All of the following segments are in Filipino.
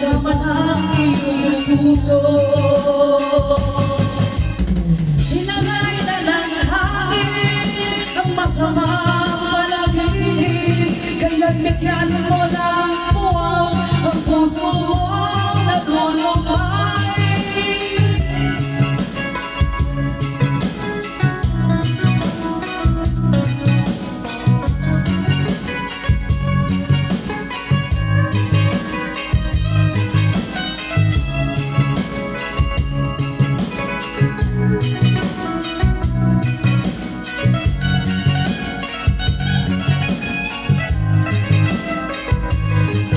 kasama ng iyong puso. Hinangay na ng hangin ang masamang panaginip, kaya't bigyan mo ng buwang ang puso mong nagulumpay.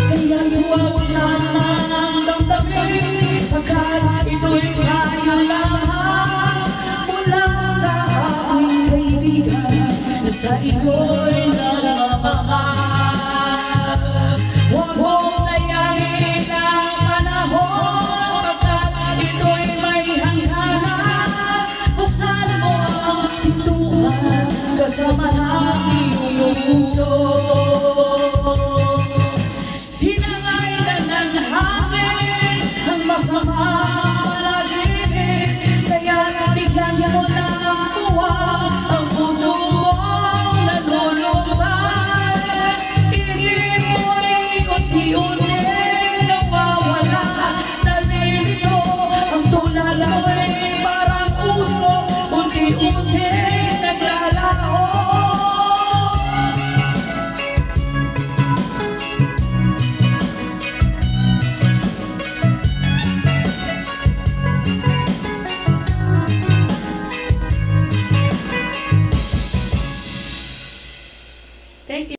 Kaya huwag naman ang damdamin, pagkat ito'y tayo lamang mula sa aking kaibigan na sa iyo'y nagmamahal. Huwag mong sayangin ang panahon, pagkat ito'y may hangganan. Buksan mo ang pintuan kasama ng iyong puso. Hinangay na ng hangin ang masamang panaginip, kaya nabigyan mo ng buwang ang puso mong nagulumpay. Isip mo'y unti-unti nawawala, nalilito ang tulad mo'y parang puso, unti-unti naglalaho. Thank you.